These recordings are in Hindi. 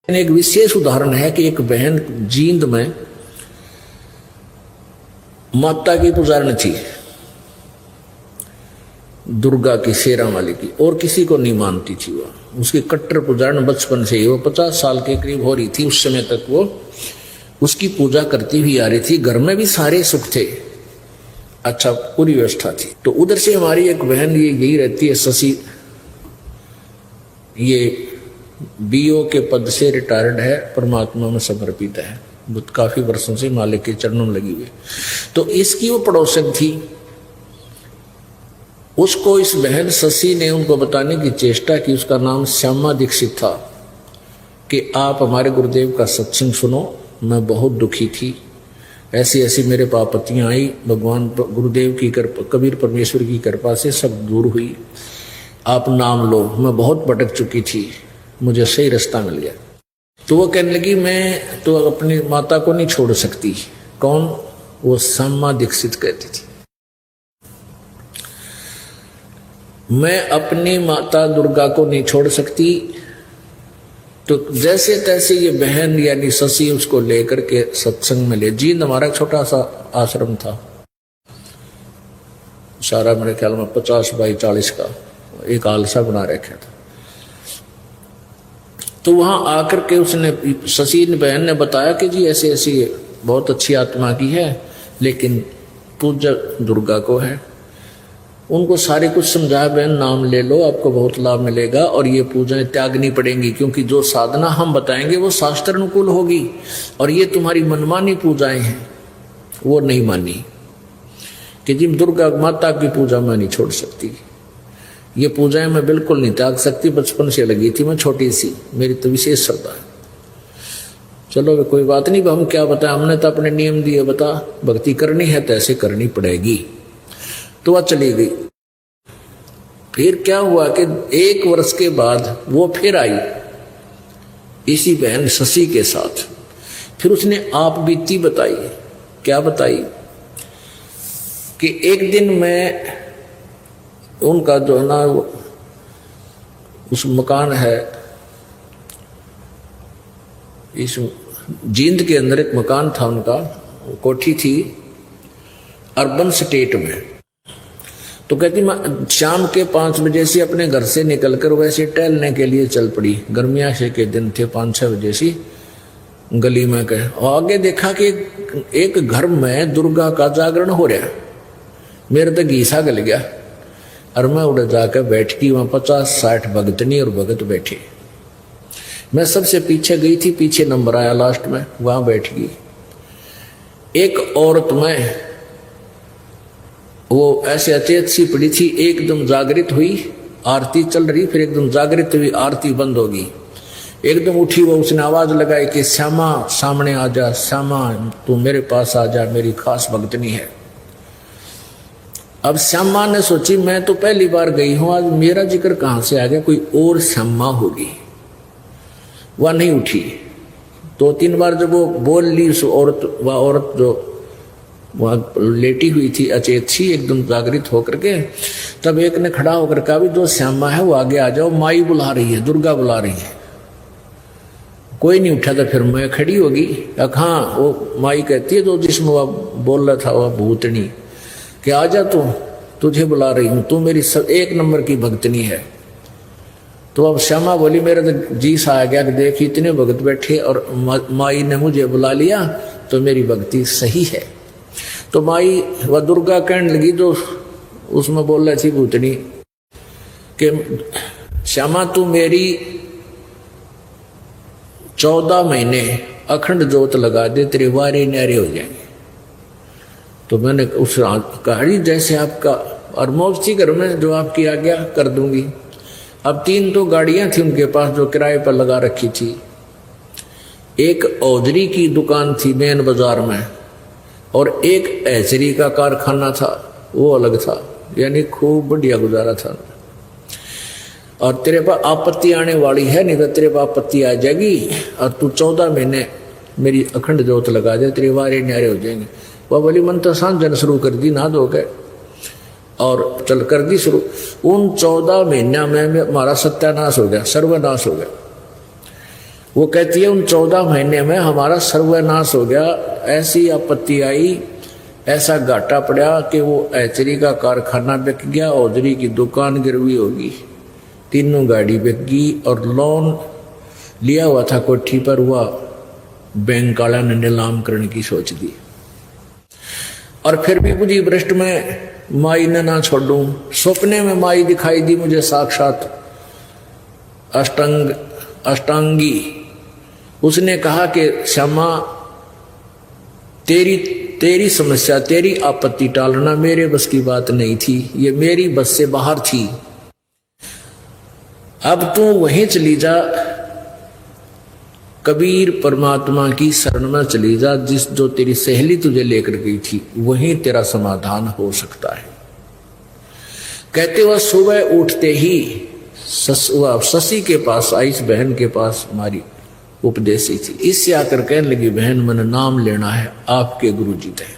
एक विशेष उदाहरण है कि एक बहन जींद में माता की पुजारन थी, दुर्गा की, शेरा वाली की, और किसी को नहीं मानती थी। वो उसकी कट्टर पुजारन बचपन से ही, वो 50 साल के करीब हो रही थी उस समय तक वो उसकी पूजा करती हुई आ रही थी। घर में भी सारे सुख थे, अच्छा पूरी व्यवस्था थी। तो उधर से हमारी एक बहन ये यही रहती है, शशि, ये बीओ के पद से रिटायर्ड है, परमात्मा में समर्पित है, काफी वर्षों से मालिक के चरणों में लगी हुई। तो इसकी वो पड़ोसन थी। उसको इस बहन शशि ने उनको बताने की चेष्टा की, उसका नाम श्यामा दीक्षित था, कि आप हमारे गुरुदेव का सत्संग सुनो, मैं बहुत दुखी थी, ऐसी ऐसी मेरे पाप आपत्तियां आई, भगवान गुरुदेव की कृपा, कबीर परमेश्वर की कृपा से सब दूर हुई, आप नाम लो, मैं बहुत भटक चुकी थी, मुझे सही रास्ता मिल गया। तो वो कहने लगी मैं तो अपनी माता को नहीं छोड़ सकती। कौन? वो श्यामा दीक्षित कहती थी, मैं अपनी माता दुर्गा को नहीं छोड़ सकती। तो जैसे तैसे ये बहन यानी शशि उसको लेकर के सत्संग में ले। जींद हमारा छोटा सा आश्रम था, सारा मेरे ख्याल में 50 बाई 40 का एक आलसा बना रखा था। तो वहां आकर के उसने, शशि बहन ने बताया कि जी ऐसे ऐसी बहुत अच्छी आत्मा की है, लेकिन पूजा दुर्गा को है। उनको सारे कुछ समझाया, बहन नाम ले लो, आपको बहुत लाभ मिलेगा, और ये पूजाएं त्यागनी पड़ेंगी, क्योंकि जो साधना हम बताएंगे वो शास्त्र अनुकूल होगी, और ये तुम्हारी मनमानी पूजाएं हैं, वो नहीं मानी कि जी दुर्गा माता की पूजा मैं नहीं छोड़ सकती, ये पूजाएं मैं बिल्कुल नहीं त्याग सकती, बचपन से लगी थी, मैं छोटी सी, मेरी तो विशेष श्रद्धा है। चलो कोई बात नहीं, हम क्या बताएं, हमने तो अपने नियम दिए, बता भक्ति करनी है तो ऐसे करनी पड़ेगी। तो वह चली गई। फिर क्या हुआ कि 1 वर्ष के बाद वो फिर आई इसी बहन शशि के साथ। फिर उसने आप बीती बताई। क्या बताई कि एक दिन मैं, उनका जो है ना उस मकान है, इस जींद के अंदर एक मकान था उनका, कोठी थी अर्बन स्टेट में। तो कहती मैं शाम के 5 बजे से अपने घर से निकलकर वैसे टहलने के लिए चल पड़ी। गर्मियाशे के दिन थे, 5-6 बजे से गली में गए, और आगे देखा कि एक घर में दुर्गा का जागरण हो रहा। मेरे तो घीसा गल गया, और मैं उड़ जाकर बैठ गई। वहां 50-60 भगतनी और भगत बैठे। मैं सबसे पीछे गई थी, पीछे नंबर आया लास्ट में, वहां बैठ गई। एक औरत में वो ऐसे अचेत सी पड़ी थी, एकदम जागृत हुई, आरती चल रही, फिर एकदम जागृत हुई, आरती बंद होगी, एकदम उठी वो, उसने आवाज लगाई कि श्यामा सामने आ जा, श्यामा तू मेरे पास आ जा, मेरी खास भगतनी है। अब श्यामा ने सोची मैं तो पहली बार गई हूं, आज मेरा जिक्र कहां से आ गया, कोई और श्यामा होगी। वह नहीं उठी। 2-3 बार जब वो बोल ली उस औरत, वह औरत जो वहां लेटी हुई थी अचेत सी एकदम जागृत होकर के, तब एक ने खड़ा होकर कहा भी जो श्यामा है वो आगे आ जाओ, माई बुला रही है, दुर्गा बुला रही है। कोई नहीं उठा। तो फिर मैं खड़ी होगी, हाँ वो माई कहती है जो जिसमें वह बोल रहा था वह भूतनी, कि आ जा तू, तुझे बुला रही हूं, तू मेरी 1 नंबर की भक्तनी है। तो अब श्यामा बोली मेरा तो जी सा आ गया कि देख इतने भगत बैठे और माई ने मुझे बुला लिया, तो मेरी भक्ति सही है। तो माई वह दुर्गा कहने लगी जो उसमें बोल रही थी भूतनी, कि श्यामा तू मेरी 14 महीने अखंड जोत लगा दे, तेरे वारे न्यारे हो जाएंगे। तो मैंने उस कहा जैसे आपका, और मौज थी घर में, जो आपकी आज्ञा कर दूंगी। अब 3 तो गाड़ियां थी उनके पास जो किराए पर लगा रखी थी। एक औजरी की दुकान थी मेन बाजार में, और एक ऐचरी का कारखाना था, वो अलग था, यानी खूब बढ़िया गुजारा था। और तेरे पास आपत्ति आने वाली है, नहीं तो तेरे पास आपत्ति आ जाएगी, और तू 14 महीने मेरी अखंड जोत लगा दे, तेरे वारे न्यारे हो जाएंगे। वह बोली मन तो सांझन शुरू कर दी, ना धो गए, और चल कर दी शुरू। उन 14 महीना में हमारा सत्यानाश हो गया, सर्वनाश हो गया। वो कहती है उन 14 महीने में हमारा सर्वनाश हो गया, ऐसी आपत्ति आई, ऐसा घाटा पड़ा कि वो ऐचरी का कारखाना बिक गया, औजरी की दुकान गिरवी होगी, तीनों गाड़ी बिक गई, और लोन लिया हुआ था कोठी पर, हुआ बैंक वाला ने नीलाम करने की सोच दी। और फिर भी बुद्धि भ्रष्ट में माई ने ना छोड़ूं, सपने में माई दिखाई दी मुझे साक्षात अष्टांगी। उसने कहा कि श्यामा तेरी समस्या, तेरी आपत्ति टालना मेरे बस की बात नहीं थी, ये मेरी बस से बाहर थी। अब तू वहीं चली जा, कबीर परमात्मा की शरण में चली जा, जो तेरी सहेली तुझे लेकर गई थी, वहीं तेरा समाधान हो सकता है। कहते हुए सुबह उठते ही शशि के पास आई, इस बहन के पास हमारी उपदेशी थी, इससे आकर कहने लगी बहन मैंने नाम लेना है आपके गुरुजी थे।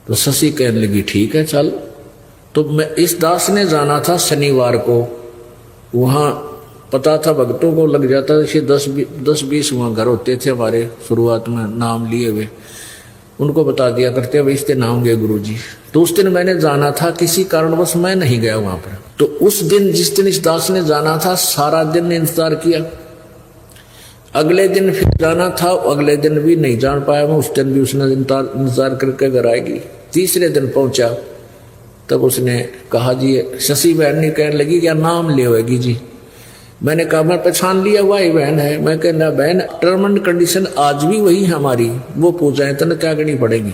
तो शशि कहने लगी ठीक है चल। तो मैं इस दास ने जाना था शनिवार को, वहां पता था भक्तों को लग जाता था, 10-20 वहां घर होते थे हमारे शुरुआत में नाम लिए हुए, उनको बता दिया करते अब इसके नाम गए गुरुजी। तो उस दिन मैंने जाना था, किसी कारणवश मैं नहीं गया वहां पर। तो उस दिन जिस दिन इस दास ने जाना था सारा दिन इंतजार किया, अगले दिन फिर जाना था, अगले दिन भी नहीं जान पाया मैं, उस दिन भी उसने इंतजार करके घर आएगी। तीसरे दिन पहुंचा तब उसने कहा जी, शशि बहन ने कहने लगी क्या नाम ले होगी जी। मैंने कहा मैं पहचान लिया वही बहन है। मैं कहना बहन टर्म एंड कंडीशन आज भी वही है हमारी, वो पूजाएं तो क्या करनी पड़ेगी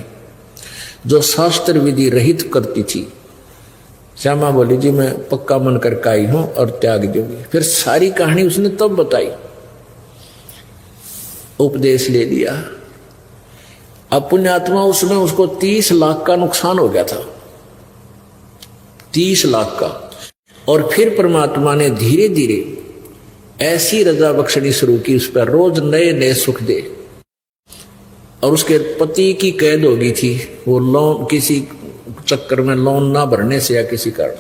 जो शास्त्र विधि रहित करती थी। श्यामा बोली जी मैं पक्का मन करके आई हूं और त्याग दूंगी। फिर सारी कहानी उसने तब बताई, उपदेश ले लिया। अब पुण्यात्मा उसमें उसको 30 लाख का नुकसान हो गया था, 30 लाख का। और फिर परमात्मा ने धीरे धीरे ऐसी रजा बख्शनी शुरू की, उस पर रोज नए नए सुख दे। और उसके पति की कैद हो गई थी, वो लोन किसी चक्कर में लोन ना भरने से या किसी कारण,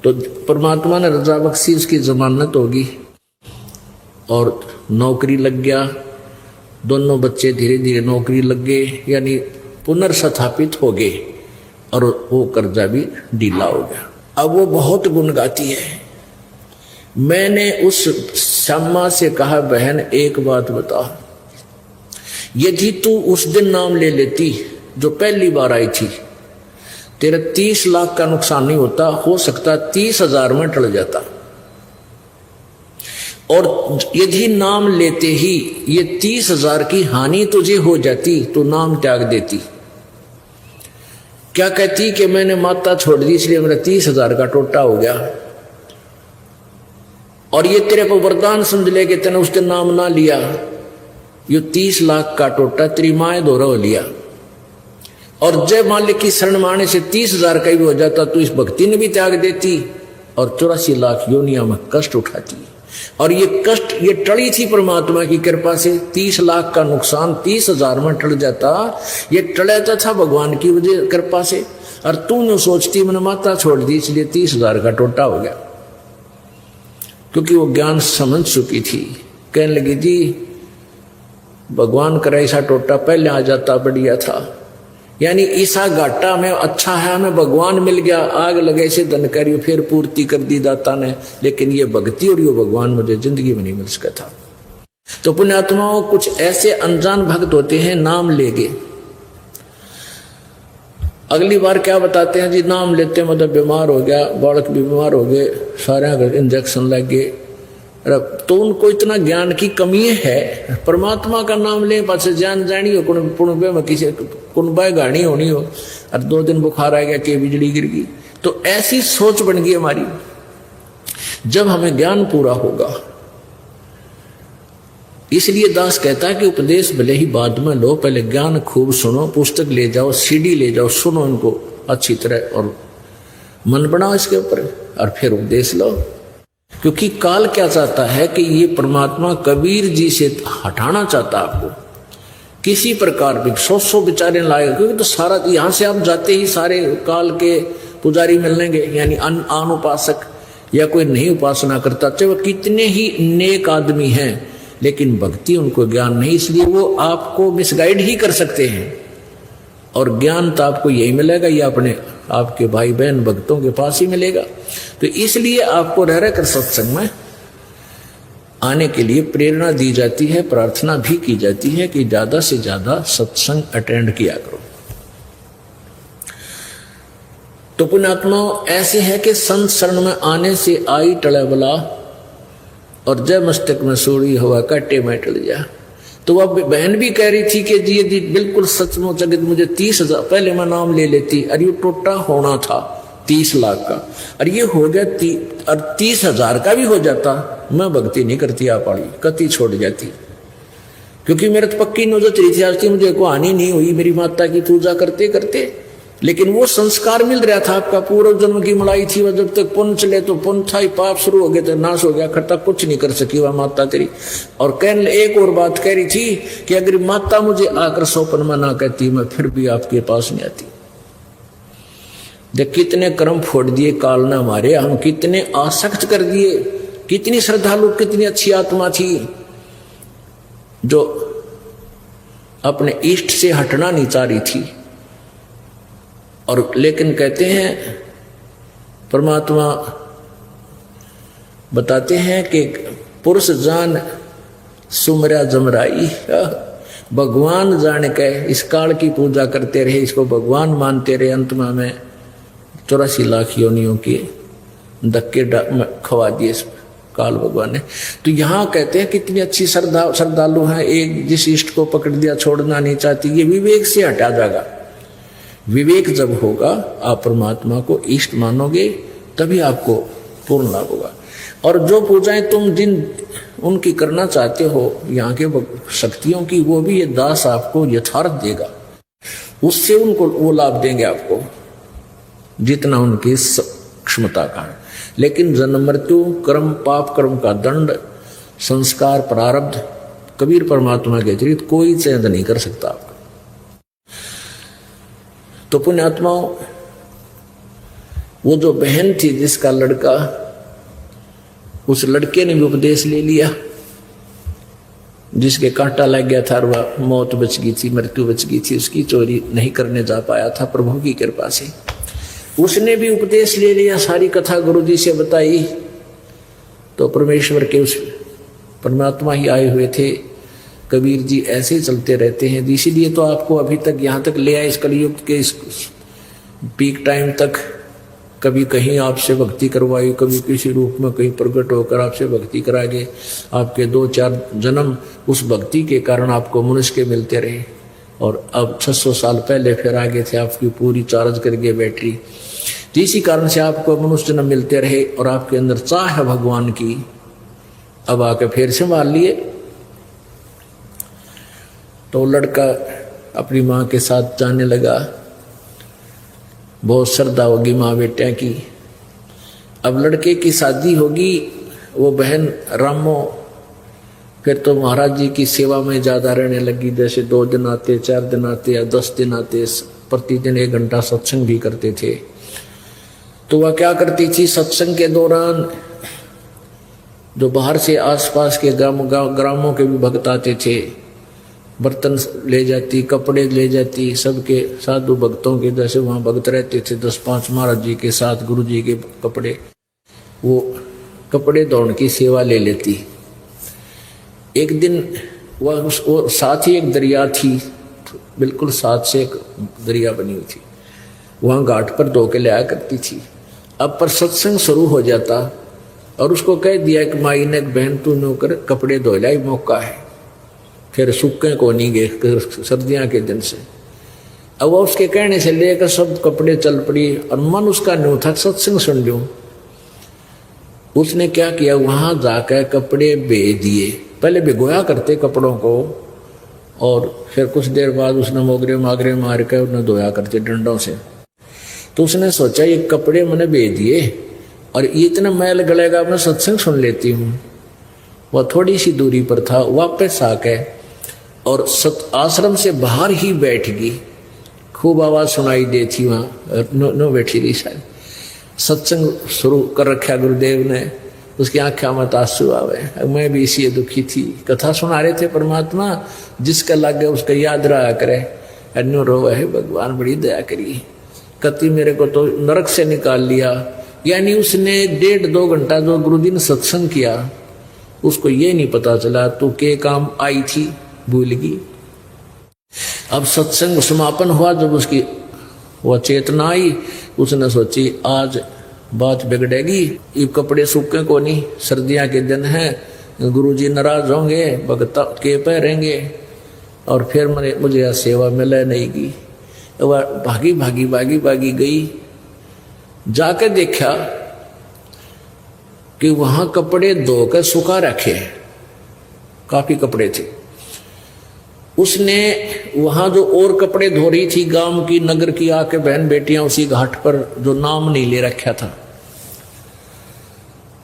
तो परमात्मा ने रजा बख्शी, उसकी जमानत होगी और नौकरी लग गया। दोनों बच्चे धीरे धीरे नौकरी लग गए, यानी पुनर्स्थापित हो गए और वो कर्जा भी ढीला हो गया। अब वो बहुत गुण गाती है। मैंने उस श्यामा से कहा बहन एक बात बता, यदि तू उस दिन नाम ले लेती जो पहली बार आई थी, तेरा 30 लाख का नुकसान नहीं होता, हो सकता 30,000 में टल जाता। और यदि नाम लेते ही ये 30,000 की हानि तुझे हो जाती तो नाम त्याग देती। क्या कहती कि मैंने माता छोड़ दी इसलिए मेरा 30,000 का टोटा हो गया, और ये तेरे को वरदान समझ ले कि तेने उसके नाम ना लिया, ये 30 लाख का टोटा तेरी माए दोहरा हो लिया। और जय मालिक की शरण माने से 30,000 का भी हो जाता तो इस भक्ति ने भी त्याग देती और 84 लाख योनिया में कष्ट उठाती। और ये कष्ट ये टली थी परमात्मा की कृपा से। 30 लाख का नुकसान 30,000 में टल जाता, ये टलाता था भगवान की वजह कृपा से। और तू न सोचती मैंने माता छोड़ दी इसलिए 30,000 का टोटा हो गया, क्योंकि वो ज्ञान समझ चुकी थी। कहने लगी जी भगवान करे ऐसा टोटा पहले आ जाता बढ़िया था, यानी ईसा घाटा में अच्छा है हमें भगवान मिल गया, आग लगे से धन करियो फिर पूर्ति कर दी दाता ने, लेकिन ये भक्ति और ये भगवान मुझे जिंदगी में नहीं मिल सका था। तो पुण्यात्माओं कुछ ऐसे अनजान भक्त होते हैं नाम लेंगे, अगली बार क्या बताते हैं जी नाम लेते मतलब बीमार हो गया, बालक भी बीमार हो गए, सारे इंजेक्शन लग गए। तो उनको इतना ज्ञान की कमी है। परमात्मा का नाम ले पास जान जानी हो कुणबे में किसी कुनबाई गाड़ी होनी हो और 2 दिन बुखार आ गया कि बिजली गिर गई, तो ऐसी सोच बन गई हमारी। जब हमें ज्ञान पूरा होगा, इसलिए दास कहता है कि उपदेश भले ही बाद में लो, पहले ज्ञान खूब सुनो, पुस्तक ले जाओ, सीडी ले जाओ, सुनो इनको अच्छी तरह और मन बनाओ इसके ऊपर और फिर उपदेश लो। क्योंकि काल क्या चाहता है कि ये परमात्मा कबीर जी से हटाना चाहता आपको किसी प्रकार भी। 100 बेचारे लाए, क्योंकि तो सारा यहां से आप जाते ही सारे काल के पुजारी मिलेंगे, यानी अनुपासक, या कोई नहीं उपासना करता, चाहे वह कितने ही नेक आदमी हैं, लेकिन भक्ति उनको ज्ञान नहीं, इसलिए वो आपको मिसगाइड ही कर सकते हैं। और ज्ञान तो आपको यही मिलेगा, या अपने आपके भाई बहन भक्तों के पास ही मिलेगा। तो इसलिए आपको रह रहकर सत्संग में आने के लिए प्रेरणा दी जाती है, प्रार्थना भी की जाती है कि ज्यादा से ज्यादा सत्संग अटेंड किया करो। तो पुण्यात्माओं, ऐसे है कि संत शरण में आने से आई टले बला, और जय मस्तक में सूड़ी हुआ काटे में टल जा। तो वह बहन भी कह रही थी कि जी यदि बिल्कुल सचमुच अगर मुझे 30,000 पहले मैं नाम ले लेती, अरे ये टोटा होना था 30 लाख का, और ये हो गया 30,000 का भी हो जाता, मैं भक्ति नहीं करती आ पाड़ी, कति छोड़ जाती, क्योंकि मेरे तो पक्की नौजत रही थी, आज तक मुझे को हानि नहीं हुई मेरी माता की पूजा करते करते, लेकिन वो संस्कार मिल रहा था, आपका पूर्व जन्म की मलाई थी, वह जब तक पुण्य चले तो पुण्य था ही, पाप शुरू हो गए तो नाश हो गया, खट्टा कुछ नहीं कर सकी वह माता तेरी। और कहने एक और बात कह रही थी कि अगर माता मुझे आकर सोपन में ना कहती, मैं फिर भी आपके पास नहीं आती। देख कितने कर्म फोड़ दिए काल ने हमारे, हम कितने आसक्त कर दिए, कितनी श्रद्धालु, कितनी अच्छी आत्मा थी जो अपने इष्ट से हटना नहीं चाह रही थी। और लेकिन कहते हैं परमात्मा बताते हैं कि पुरुष जान सुमरा जमराई, भगवान जान के इस काल की पूजा करते रहे, इसको भगवान मानते रहे, अंत में हमें 84 लाख योनियों के धक्के खवा दिए काल भगवान ने। तो यहाँ कहते हैं कितनी अच्छी श्रद्धालु है, एक जिस इष्ट को पकड़ दिया छोड़ना नहीं चाहती, ये विवेक से हटा जाएगा। विवेक जब होगा, आप परमात्मा को इष्ट मानोगे, तभी आपको पूर्ण लाभ होगा। और जो पूजाएं तुम जिन उनकी करना चाहते हो यहाँ के शक्तियों की, वो भी ये दास आपको यथार्थ देगा, उससे उनको वो लाभ देंगे आपको जितना उनकी क्षमता का है। लेकिन जन्म मृत्यु कर्म पाप कर्म का दंड संस्कार प्रारब्ध कबीर परमात्मा के अतिरिक्त कोई चेंज नहीं कर सकता आपका। तो पुण्यात्माओं, वो जो बहन थी जिसका लड़का, उस लड़के ने भी उपदेश ले लिया, जिसके कांटा लग गया था, वह मौत बच गई थी, मृत्यु बच गई थी, उसकी चोरी नहीं करने जा पाया था प्रभु की कृपा से, उसने भी उपदेश ले लिया, सारी कथा गुरु जी से बताई। तो परमेश्वर के उस परमात्मा ही आए हुए थे, कबीर जी ऐसे चलते रहते हैं। इसीलिए तो आपको अभी तक यहाँ तक ले आए, इस कलयुग के इस पीक टाइम तक। कभी कहीं आपसे भक्ति करवाई, कभी किसी रूप में कहीं प्रकट होकर आपसे भक्ति कराएंगे। आपके 2-4 जन्म उस भक्ति के कारण आपको मनुष्य के मिलते रहे, और अब 600 साल पहले फिर आगे थे, आपकी पूरी चार्ज कर गई बैटरी। इसी कारण से आपको मनुष्य जन्म मिलते रहे, और आपके अंदर चाह है भगवान की, अब आके फिर से मान लिए। तो लड़का अपनी माँ के साथ जाने लगा, बहुत श्रद्धा होगी माँ बेटा की। अब लड़के की शादी होगी, वो बहन रामो फिर तो महाराज जी की सेवा में ज़्यादा रहने लगी, जैसे 2 दिन आते, 4 दिन आते या 10 दिन आते, प्रतिदिन 1 घंटा सत्संग भी करते थे। तो वह क्या करती थी, सत्संग के दौरान जो बाहर से आसपास के ग्रामों के भी भक्त आते थे, बर्तन ले जाती, कपड़े ले जाती, सबके साधु भक्तों के जैसे वहाँ भक्त रहते थे 10-5 महाराज जी के साथ, गुरु जी के कपड़े, वो कपड़े धोने की सेवा ले लेती। एक दिन वह साथ ही एक दरिया थी, बिल्कुल साथ से एक दरिया बनी हुई थी, वहाँ घाट पर धो के ले आया करती थी। अब पर सत्संग शुरू हो जाता और उसको कह दिया कि माई ने बहन तू नौकर कपड़े धो लाई, मौका है, फिर सूखे को नहीं गए सर्दियाँ के दिन से। अब वह उसके कहने से लेकर सब कपड़े चल पड़ी, और मन उसका न्यू था सत्संग सुन लूं। उसने क्या किया, वहां जाकर कपड़े बे दिए, पहले भिगोया करते कपड़ों को, और फिर कुछ देर बाद उसने मोगरे मागरे मार कर उन्हें धोया करते डंडों से। तो उसने सोचा ये कपड़े मैंने बे दिए और ये इतना मैल गलेगा, मैं सत्संग सुन लेती हूँ। वह थोड़ी सी दूरी पर था, वापस आके और आश्रम से बाहर ही बैठ गई। खूब आवाज सुनाई देती वहाँ, नो बैठी रही शायद। सत्संग शुरू कर रखा गुरुदेव ने, उसकी आंखों में आंसू आवे। मैं भी इसी दुखी थी। कथा सुना रहे थे परमात्मा जिसका लगे उसका याद रहा करे, अन्य रो है भगवान बड़ी दया करी। कति मेरे को तो नरक से निकाल लिया। यानी उसने 1.5-2 घंटा जो गुरुजी ने सत्संग किया उसको ये नहीं पता चला तू के काम आई थी, भूल गई। अब सत्संग समापन हुआ, जब उसकी वह चेतना आई, उसने सोची आज बात बिगड़ेगी, ये कपड़े सूखे को नहीं, सर्दियां के दिन हैं, गुरुजी नाराज होंगे, भगत के पहरेंगे और फिर मुझे यह सेवा मिले नहीं की। वह भागी भागी भागी भागी गई, जाकर देखा कि वहां कपड़े धोकर सुखा रखे, काफी कपड़े थे। उसने वहां जो और कपड़े धो रही थी गांव की नगर की आके बहन बेटियां उसी घाट पर जो नाम नहीं ले रखा था,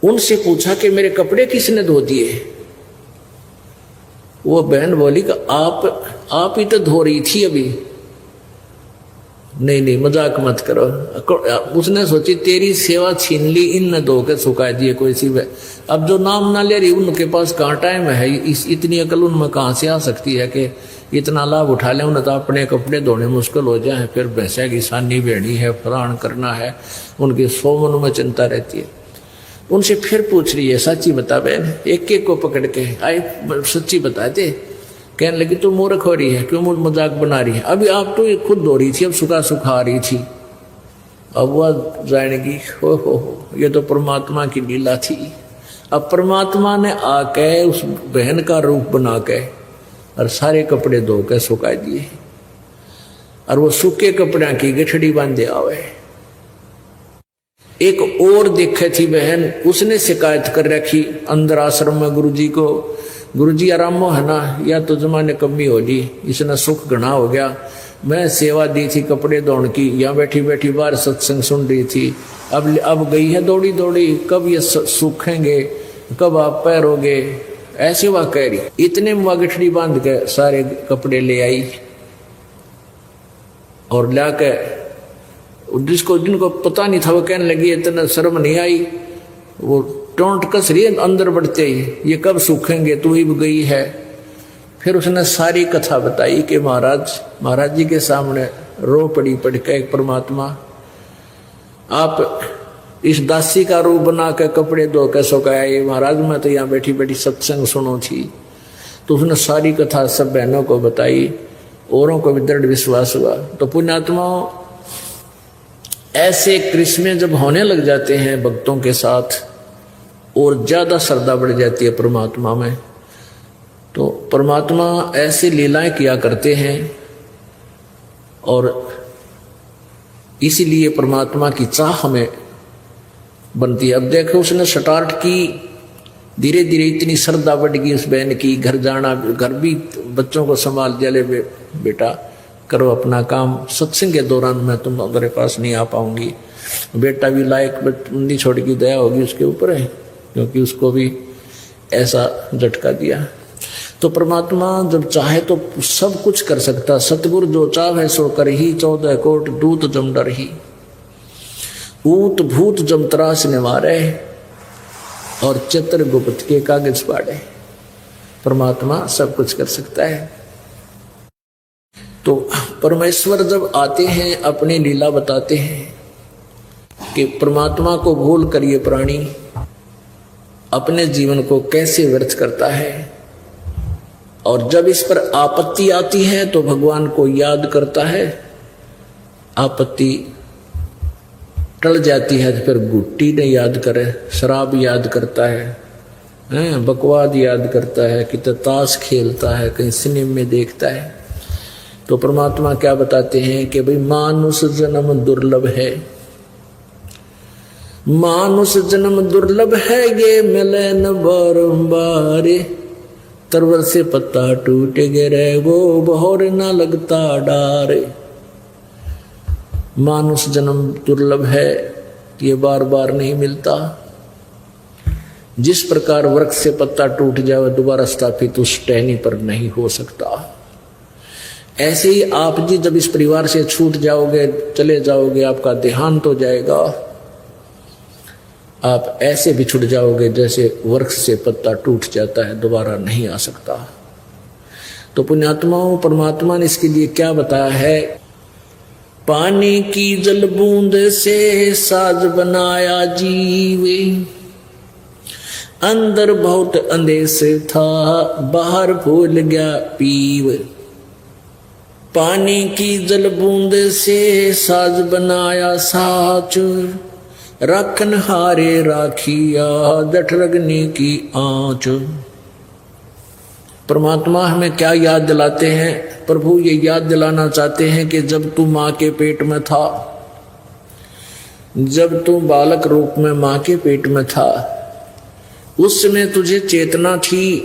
उनसे पूछा कि मेरे कपड़े किसने धो दिए। वो बहन बोली कि आप ही तो धो रही थी अभी। नहीं नहीं मजाक मत करो। उसने सोची तेरी सेवा छीन ली, इन धो के सुखा दिए कोई सी। अब जो नाम ना ले रही उनके पास कहाँ टाइम है, इतनी अकल उनमें कहाँ से आ सकती है कि इतना लाभ उठा लें। उन्हें तो अपने कपड़े धोने मुश्किल हो जाए, फिर भैंसा की सानी बेड़ी है, फरान करना है, उनकी 100 मन में चिंता रहती है। उनसे फिर पूछ रही है सच्ची बता बहन, एक एक को पकड़ के आए सच्ची बताते। कहने लगी तू मूर्ख हो रही है, क्यों मजाक बना रही है, अभी आप तो खुद धो रही थी, अब सुखा रही थी। अब वह जानेगी हो ये तो परमात्मा की लीला थी। अब परमात्मा ने आके उस बहन का रूप बना के और सारे कपड़े धो के सुखा दिए, और वो सूखे कपड़े की गठड़ी बांधे आवे। एक और देखे थी बहन, उसने शिकायत कर रखी अंदर आश्रम में गुरुजी को, गुरुजी आरामो है ना, या तो जमाने कमी होगी, इसने सुख घना हो गया। मैं सेवा दी थी कपड़े धोने की, यहाँ बैठी बैठी बाहर सत्संग सुन रही थी, अब गई है दौड़ी दौड़ी, कब ये सूखेंगे, कब आप पैरोगे, ऐसे वह कह रही। इतने में गठड़ी बांध के सारे कपड़े ले आई और ला के जिनको पता नहीं था वो कहने लगी इतना शर्म नहीं आई, वो टोंट कस रही है अंदर बढ़ते ही, ये कब सूखेंगे, तू ही गई है। फिर उसने सारी कथा बताई कि महाराज जी के सामने रो पड़ी पड़ के, एक परमात्मा आप इस दासी का रूप बना के कपड़े धो के सुखाए, महाराज मैं तो यहाँ बैठी बैठी सत्संग सुनो थी। तो उसने सारी कथा सब बहनों को बताई, औरों को भी दृढ़ विश्वास हुआ। तो पुण्यात्माओं, ऐसे कृष्ण जब होने लग जाते हैं भक्तों के साथ और ज्यादा श्रद्धा बढ़ जाती है परमात्मा में, तो परमात्मा ऐसे लीलाएं किया करते हैं और इसीलिए परमात्मा की चाह हमें बनती है। अब देखो उसने स्टार्ट की, धीरे धीरे इतनी श्रद्धा बढ़ गई उस बहन की, घर जाना, घर भी बच्चों को संभाल दिया, बेटा करो अपना काम, सत्संग के दौरान मैं तुम्हारे पास नहीं आ पाऊंगी। बेटा भी लायक नहीं, छोड़ की दया होगी उसके ऊपर है, क्योंकि उसको भी ऐसा झटका दिया। तो परमात्मा जब चाहे तो सब कुछ कर सकता। सतगुरु जो चाहे सो कर ही, 14 कोट दूत जम डर ही, ऊत भूत जम त्रास निवारे और चित्रगुप्त के कागज पाड़े। परमात्मा सब कुछ कर सकता है। तो परमेश्वर जब आते हैं अपनी लीला बताते हैं कि परमात्मा को भूल कर ये प्राणी अपने जीवन को कैसे व्यर्थ करता है, और जब इस पर आपत्ति आती है तो भगवान को याद करता है, आपत्ति टल जाती है तो फिर गुट्टी ने याद करे, शराब याद करता है, बकवाद याद करता है, कितना ताश खेलता है, कहीं सिनेमा में देखता है। तो परमात्मा क्या बताते हैं कि भाई मानुष जन्म दुर्लभ है, मानुष जन्म दुर्लभ है, ये मिले न बारंबार, तरवर से पत्ता टूट गिरे वो बहोर न लगता डार। मानुष जन्म दुर्लभ है, ये बार बार नहीं मिलता। जिस प्रकार वृक्ष से पत्ता टूट जाए दोबारा स्थापित उस टहनी पर नहीं हो सकता, ऐसे ही आप जी जब इस परिवार से छूट जाओगे, चले जाओगे, आपका देहांत हो जाएगा, आप ऐसे बिछुड़ जाओगे जैसे वृक्ष से पत्ता टूट जाता है, दोबारा नहीं आ सकता। तो पुण्यात्माओं, परमात्मा ने इसके लिए क्या बताया है? पानी की जल बूंद से साज बनाया जीवे, अंदर बहुत अंदेश था, बाहर भूल गया पीव। पानी की जल बूंद से साज बनाया साच, राखन हारे राखिया जठ रगनी की आंच। परमात्मा हमें क्या याद दिलाते हैं? प्रभु ये याद दिलाना चाहते हैं कि जब तू माँ के पेट में था, जब तू बालक रूप में माँ के पेट में था, उस समय तुझे चेतना थी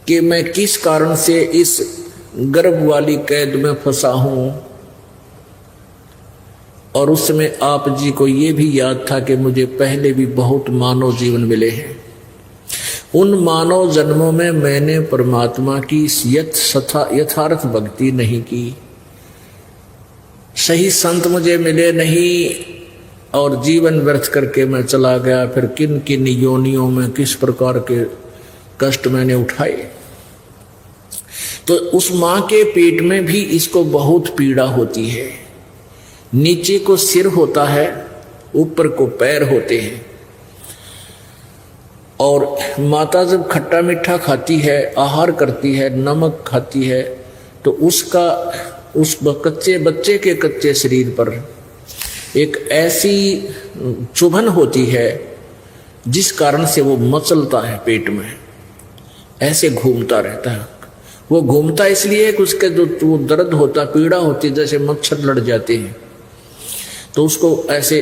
कि मैं किस कारण से इस गर्भ वाली कैद में फंसा हूं। और उस समय आप जी को यह भी याद था कि मुझे पहले भी बहुत मानव जीवन मिले हैं। उन मानव जन्मों में मैंने परमात्मा की यथार्थ भक्ति नहीं की, सही संत मुझे मिले नहीं, और जीवन व्यर्थ करके मैं चला गया। फिर किन किन योनियों में किस प्रकार के कष्ट मैंने उठाए। तो उस माँ के पेट में भी इसको बहुत पीड़ा होती है। नीचे को सिर होता है, ऊपर को पैर होते हैं। और माता जब खट्टा मीठा खाती है, आहार करती है, नमक खाती है, तो उसका उस कच्चे बच्चे के कच्चे शरीर पर एक ऐसी चुभन होती है जिस कारण से वो मचलता है, पेट में ऐसे घूमता रहता है। वो घूमता इसलिए कि उसके जो दर्द होता, पीड़ा होती, जैसे मच्छर लड़ जाते हैं, तो उसको ऐसे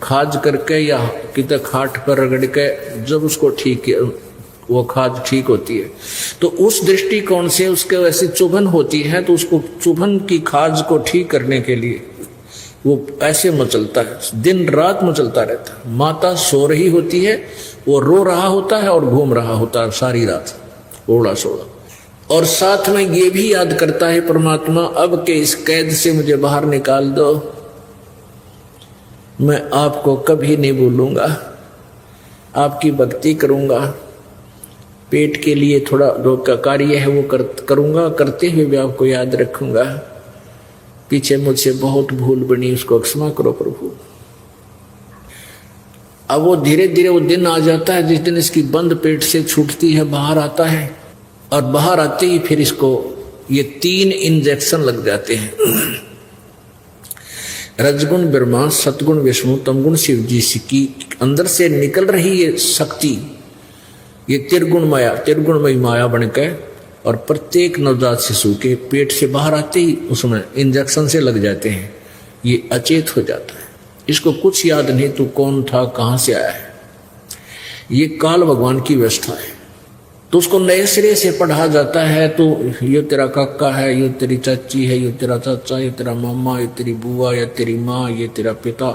खाज करके या कितने खाट पर रगड़ के जब उसको ठीक, वो खाज ठीक होती है, तो उस दृष्टिकोण से उसके वैसे चुभन होती है, तो उसको चुभन की खाज को ठीक करने के लिए वो ऐसे मचलता है, दिन रात मचलता रहता है। माता सो रही होती है, वो रो रहा होता है और घूम रहा होता है सारी रात, ओड़ा सोड़ा। और साथ में ये भी याद करता है परमात्मा, अब के इस कैद से मुझे बाहर निकाल दो, मैं आपको कभी नहीं भूलूंगा, आपकी भक्ति करूंगा, पेट के लिए थोड़ा जो कार्य है वो करूंगा, करते हुए भी आपको याद रखूंगा। पीछे मुझसे बहुत भूल बनी, उसको क्षमा करो प्रभु। अब वो धीरे धीरे वो दिन आ जाता है जिस दिन इसकी बंद पेट से छूटती है, बाहर आता है, और बाहर आते ही फिर इसको ये 3 इंजेक्शन लग जाते हैं। रजगुण ब्रह्मा, सतगुण विष्णु, तमगुण शिव जी की अंदर से निकल रही ये शक्ति, ये त्रिगुणमयी माया बनकर, और प्रत्येक नवजात शिशु के पेट से बाहर आते ही उसमें इंजेक्शन से लग जाते हैं। ये अचेत हो जाता है, इसको कुछ याद नहीं तू कौन था, कहां से आया है। ये काल भगवान की व्यवस्था है। तो उसको नए सिरे से पढ़ा जाता है, तो ये तेरा काका है, ये तेरी चाची है, ये तेरा चाचा, ये तेरा मामा, ये तेरी बुआ, या तेरी माँ, ये तेरा पिता।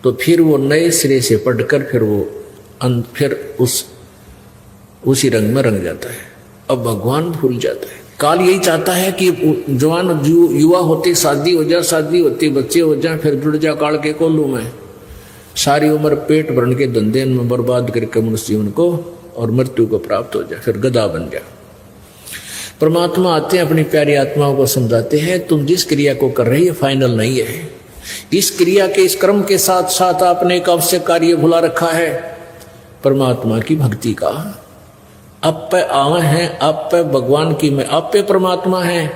तो फिर वो नए सिरे से पढ़कर फिर उसी रंग में रंग जाता है। अब भगवान भूल जाता है। काल यही चाहता है कि जवान युवा होते शादी हो जाए, शादी होती बच्चे हो जाए, फिर जुड़ जा काल के कोल्लू में, सारी उम्र पेट भरण के धंधे में बर्बाद करके मनुष्य जीवन को और मृत्यु को प्राप्त हो जाए, फिर गधा बन जाए। परमात्मा आते हैं, अपनी प्यारी आत्माओं को समझाते हैं, तुम जिस क्रिया को कर रही है फाइनल नहीं है। इस क्रिया के, इस क्रम के साथ साथ आपने एक आवश्यक कार्य भुला रखा है, परमात्मा की भक्ति का। आप पे आवे हैं, आप पे भगवान की में, आप पे परमात्मा है,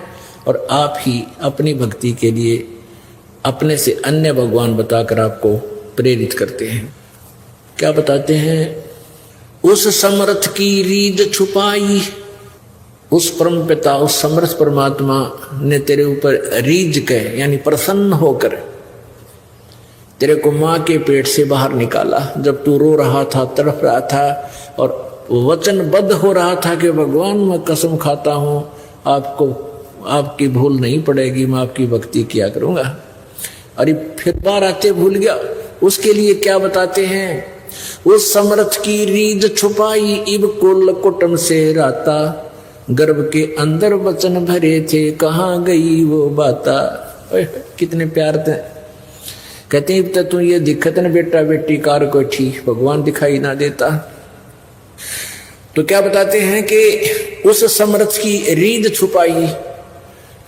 और आप ही अपनी भक्ति के लिए अपने से अन्य भगवान बताकर आपको प्रेरित करते हैं। क्या बताते हैं? उस समर्थ की रीझ छुपाई, उस परम पिता, उस समर्थ परमात्मा ने तेरे ऊपर रीझ के यानी प्रसन्न होकर तेरे को माँ के पेट से बाहर निकाला। जब तू रो रहा था, तड़प रहा था, और वचनबद्ध हो रहा था कि भगवान मैं कसम खाता हूं, आपको आपकी भूल नहीं पड़ेगी, मैं आपकी भक्ति किया करूंगा। अरे फिर बार आते भूल गया। उसके लिए क्या बताते हैं? उस समर्थ की रीझ छुपाई, इब कुल कुटुंब से राता, गर्भ के अंदर वचन भरे थे, कहाँ गई वो बाता। कितने प्यार थे। कहते हैं तो तू ये दिक्कत न बेटा बेटी कार को ठीक भगवान दिखाई ना देता। तो क्या बताते हैं कि उस समर्थ की रीढ़ छुपाई,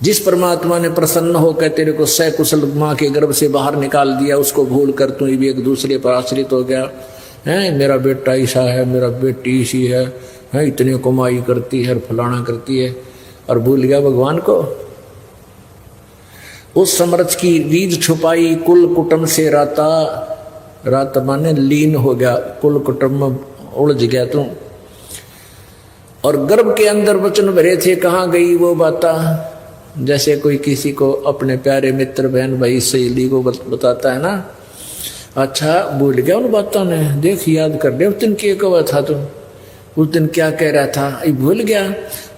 जिस परमात्मा ने प्रसन्न होकर तेरे को सकुशल माँ के गर्भ से बाहर निकाल दिया, उसको भूल कर तू भी एक दूसरे पर आश्रित हो गया है। मेरा बेटा ऐसा है, मेरा बेटी ऐसी है, इतनी कमाई करती है, फलाना करती है, और भूल गया भगवान को। उस समर्थ की रीढ़ छुपाई, कुल कुटुंब से राता, रात माने लीन हो गया, कुल कुटुंब में उलझ गया तू। और गर्भ के अंदर वचन भरे थे, कहाँ गई वो बाता। जैसे कोई किसी को अपने प्यारे मित्र बहन भाई सहेली को बताता है ना, अच्छा भूल गया उन बातों ने, देख याद कर दे उस दिन क्या कहा था तुम, उस दिन क्या कह रहा था, भूल गया।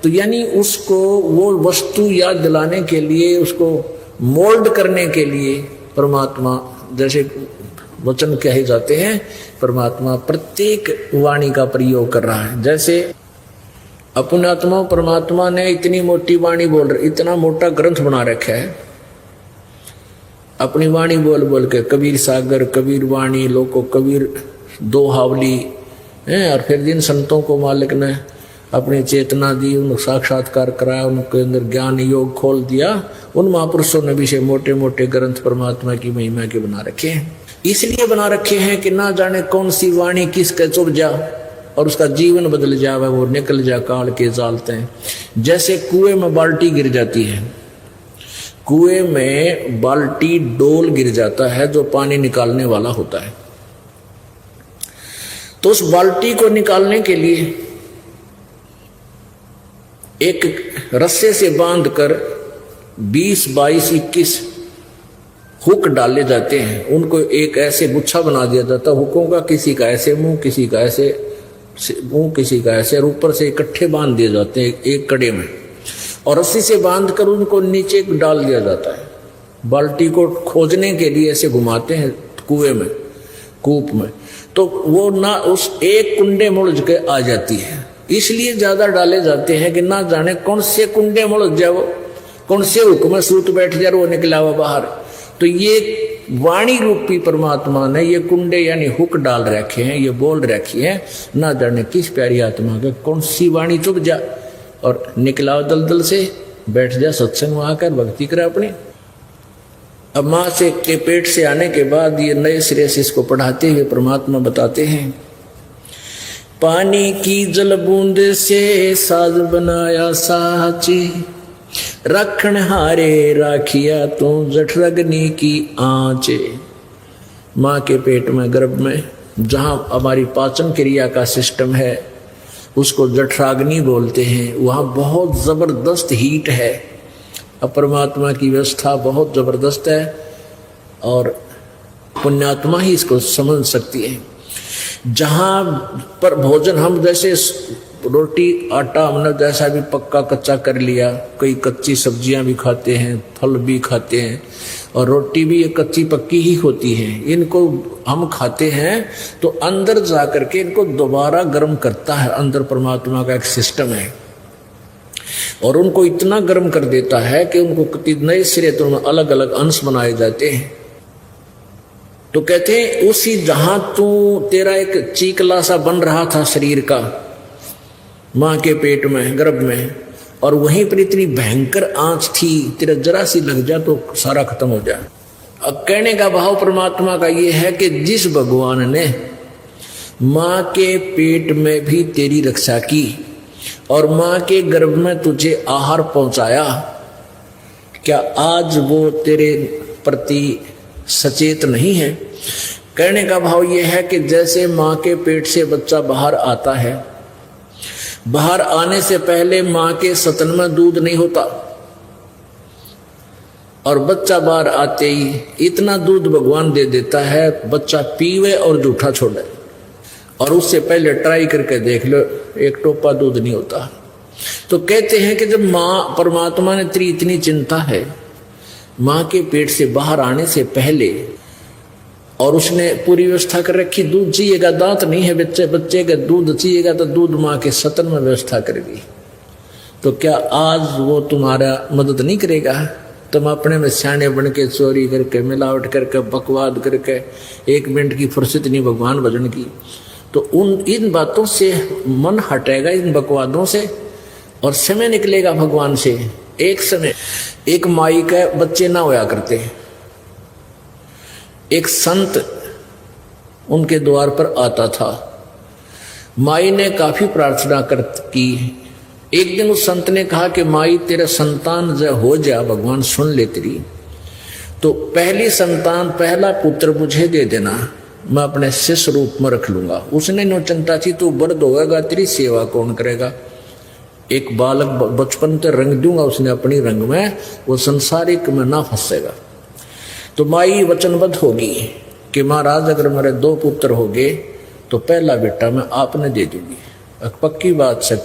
तो यानी उसको वो वस्तु याद दिलाने के लिए, उसको मोल्ड करने के लिए परमात्मा, जैसे वचन कहे जाते हैं, परमात्मा प्रत्येक वाणी का प्रयोग कर रहा है। जैसे अपने आत्मा परमात्मा ने इतनी मोटी वाणी बोल रही, इतना मोटा ग्रंथ बना रखा है, अपनी वाणी बोल बोल के, कबीर सागर, कबीर वाणी, लोको कबीर दो हावली है। और फिर जिन संतों को मालिक ने अपनी चेतना दी, उनको साक्षात्कार कराया, उनके अंदर ज्ञान योग खोल दिया, उन महापुरुषों ने भी से मोटे मोटे ग्रंथ परमात्मा की महिमा के बना रखे हैं। इसलिए बना रखे हैं कि ना जाने कौन सी वाणी किसके चुभ जा और उसका जीवन बदल जावे, वो निकल जा काल के जालते हैं। जैसे कुएं में बाल्टी गिर जाती है, कुएं में बाल्टी डोल गिर जाता है जो पानी निकालने वाला होता है, तो उस बाल्टी को निकालने के लिए एक रस्से से बांधकर 20, 22, 21 हुक डाले जाते हैं। उनको एक ऐसे गुच्छा बना दिया जाता है हुकों का, किसी का ऐसे मुंह, किसी का ऐसे मुंह, किसी का ऐसे, और ऊपर से इकट्ठे बांध दिए जाते हैं एक कड़े में, और रस्सी से बांधकर उनको नीचे डाल दिया जाता है। बाल्टी को खोजने के लिए ऐसे घुमाते हैं कुएं में, कूप में, तो वो ना उस एक कुंडे मुड़ के आ जाती है। इसलिए ज्यादा डाले जाते हैं कि ना जाने कौन से कुंडे मुड़ जाए, वो कौन से हुक में सूत बैठ जाए, वो निकला हुआ बाहर। तो ये वाणी रूपी परमात्मा ने ये कुंडे यानी हुक डाल रखे हैं, ये बोल रखी है, ना जाने किस प्यारी आत्मा के कौन सी वाणी चुभ जा और निकला दलदल से बैठ जा, सत्संग में आकर भक्ति करे अपनी। अब माँ से के पेट से आने के बाद ये नए सिरे से इसको पढ़ाते हुए परमात्मा बताते हैं, पानी की जल बूंद से साज बनाया साची, रखण हारे राखिया तू जठरग्नि की आंचे। माँ के पेट में, गर्भ में, जहाँ हमारी पाचन क्रिया का सिस्टम है उसको जठराग्नि बोलते हैं, वहाँ बहुत जबरदस्त हीट है। अब परमात्मा की व्यवस्था बहुत जबरदस्त है और पुण्यात्मा ही इसको समझ सकती है। जहाँ पर भोजन हम जैसे रोटी आटा हमने जैसा भी पक्का कच्चा कर लिया, कई कच्ची सब्जियां भी खाते हैं, फल भी खाते हैं, और रोटी भी ये कच्ची पक्की ही होती है। इनको हम खाते हैं तो अंदर जा करके इनको दोबारा गर्म करता है, अंदर परमात्मा का एक सिस्टम है, और उनको इतना गर्म कर देता है कि उनको नए सिरे तो अलग अलग अंश बनाए जाते हैं। तो कहते हैं उसी जहां तू तेरा एक चीकला सा बन रहा था शरीर का माँ के पेट में, गर्भ में, और वहीं पर इतनी भयंकर आंच थी, तेरा जरा सी लग जा तो सारा खत्म हो जाए। अब कहने का भाव परमात्मा का ये है कि जिस भगवान ने माँ के पेट में भी तेरी रक्षा की और माँ के गर्भ में तुझे आहार पहुंचाया, क्या आज वो तेरे प्रति सचेत नहीं है? कहने का भाव ये है कि जैसे माँ के पेट से बच्चा बाहर आता है, बाहर आने से पहले माँ के सतन में दूध नहीं होता, और बच्चा बाहर आते ही इतना दूध भगवान दे देता है बच्चा पीवे और जूठा छोड़े, और उससे पहले ट्राई करके देख लो एक टोपा दूध नहीं होता। तो कहते हैं कि जब माँ परमात्मा ने तेरी इतनी चिंता है माँ के पेट से बाहर आने से पहले, और उसने पूरी व्यवस्था कर रखी, दूध चाहिएगा, दांत नहीं है बच्चे का दूध चाहिएगा तो दूध माँ के सतन में व्यवस्था करेगी, तो क्या आज वो तुम्हारा मदद नहीं करेगा? तुम अपने में सियाने बन के चोरी करके मिलावट करके बकवाद करके 1 मिनट की फुर्सत नहीं भगवान भजन की, तो इन बातों से मन हटेगा, इन बकवादों से, और समय निकलेगा भगवान से। एक समय एक माई के बच्चे ना होया करते, एक संत उनके द्वार पर आता था। माई ने काफी प्रार्थना की। एक दिन उस संत ने कहा कि माई तेरा संतान जब हो जा, भगवान सुन ले तेरी, तो पहली संतान पहला पुत्र मुझे दे देना, मैं अपने शिष्य रूप में रख लूंगा। उसने नो चिंता थी, तू बड़द होगा तेरी सेवा कौन करेगा, एक बालक बचपन से रंग दूंगा उसने अपनी रंग में, वो संसारिक में ना फंसेगा। तो माई वचनबद्ध होगी कि महाराज अगर मेरे 2 पुत्र हो गए तो पहला बेटा मैं आपने दे दूंगी। पक्की बात से